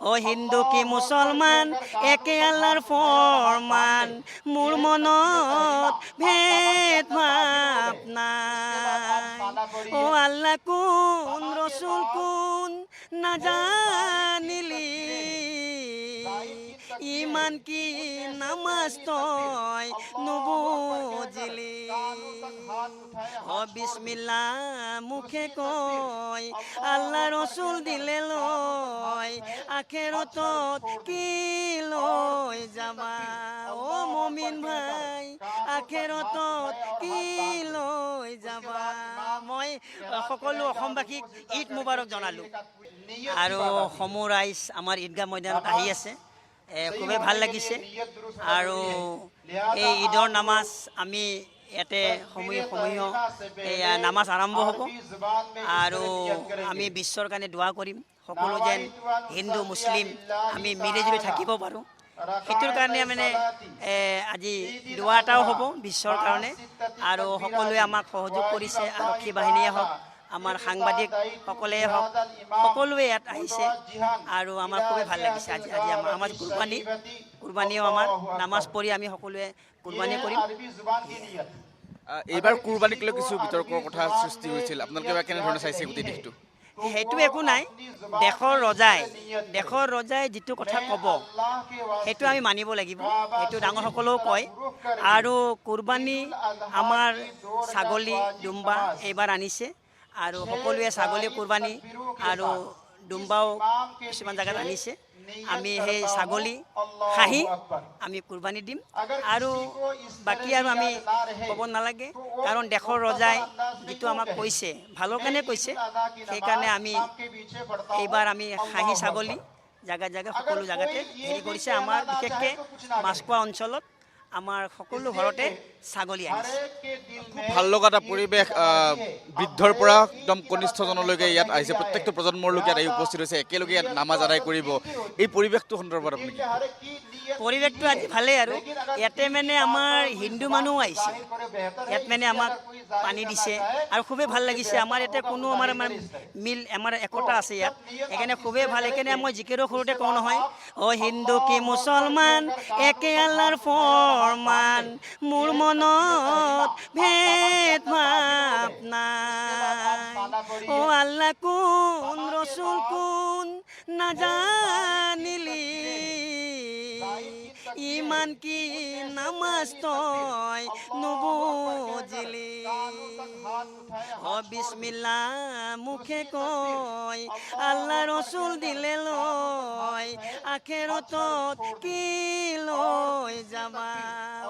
ও হিন্দু কি মুসলমান একে আল্লাহর ফরমান মোর মনত ভেদ ভাব নাই ও আল্লাহ কোন রসুল কোন না জানিলি ইমান কি নামাজ তয় নুবুজিলি ও বিসমিল্লাহ মুখে কয় আল্লাহ রসুল দিলে লয় আখেরতত কি লয় যাবা ও মমিন ভাই আখেৰতত কি লৈ যাবা মই সকলো অসমবাসীক ঈদ মুবাৰক জনালোঁ আৰু সমূহ ৰাইজ আমাৰ ঈদগাহ ময়দানত আহি আছে খুবেই ভাল লাগিছে আৰু এই ঈদৰ নামাজ আমি ইয়াতে সমূহ নামাজ আৰম্ভ হ'ব আৰু আমি বিশ্বৰ কাৰণে দোৱা কৰিম সকলো যেন হিন্দু মুছলিম আমি মিলিজুলি থাকিব পাৰোঁ সেইটোৰ কাৰণে মানে আজি দোৱা এটাও হ'ব বিশ্বৰ কাৰণে আৰু সকলোৱে আমাক সহযোগ কৰিছে আৰক্ষী বাহিনীয়ে হওক আমাৰ সাংবাদিকসকলে হওক সকলোৱে ইয়াত আহিছে আৰু আমাৰ খুবেই ভাল লাগিছে আজি আমাৰ কুৰবানীও আমাৰ নামাজ পঢ়ি আমি সকলোৱে কুৰবানী কৰিম এইবাৰ কুৰবানীক লৈ কিছু বিতৰ্কৰ কথা সৃষ্টি হৈছিল আপোনালোকে কেনেধৰণে চাইছে গোটেই দিশটো সেইটো একো নাই দেশৰ ৰজাই যিটো কথা ক'ব সেইটো আমি মানিব লাগিব সেইটো ডাঙৰসকলেও কয় আৰু কুৰবানী আমাৰ ছাগলী দুম্বা এইবাৰ আনিছে আৰু সকলোৱে ছাগলী কুৰবানী আৰু দুম্বাও কিছুমান জেগাত আনিছে আমি সেই ছাগলী খাহী আমি কুৰবানী দিম আৰু বাকী আৰু আমি ক'ব নালাগে কাৰণ দেশৰ ৰজাই যিটো আমাক কৈছে ভালৰ কাৰণে কৈছে সেইকাৰণে আমি এইবাৰ আমি খাহী ছাগলী জাগাই সকলো জাগাতে হেৰি কৰিছে আমাৰ বিশেষকৈ মাছখোৱা অঞ্চলত আমাৰ সকলো ঘৰতে ছাগলী আনিছে ভাল লগা এটা পৰিৱেশ বৃদ্ধৰ পৰা একদম কনিষ্ঠজনলৈকে ইয়াত আহিছে প্ৰত্যেকটো প্ৰজন্মৰ লোক ইয়াত আহি উপস্থিত হৈছে একেলগে ইয়াত নামাজ আদায় কৰিব এই পৰিৱেশটো সন্দৰ্ভত আপুনি পৰিৱেশটো আজি ভালেই আৰু ইয়াতে মানে আমাৰ হিন্দু মানুহ আহিছে ইয়াত মানে আমাক পানী দিছে আৰু খুবেই ভাল লাগিছে আমাৰ ইয়াতে কোনো আমাৰ একতা আছে ইয়াত সেইকাৰণে খুবেই ভাল সেইকাৰণে মই জিকিৰো সৰুতে কওঁ নহয় অ হিন্দু কি মুছলমান একে আল্লাহৰ ফৰমান মোৰ মনত ভেদ ভাব নাই ও আল্লাহ কোন রসুল কোন না জানিলি ইমান কি নামাজ তয় নুবুজিলি ও বিসমিল্লাহ মুখে কয় আল্লাহ রসুল দিলে লয় আখেরতত কি লয় যাবা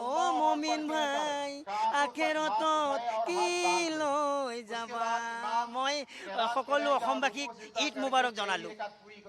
ও মমিন ভাই আখেৰতত কি লৈ যাবা মই সকলো অসমবাসীক ঈদ মুবাৰক জনালোঁ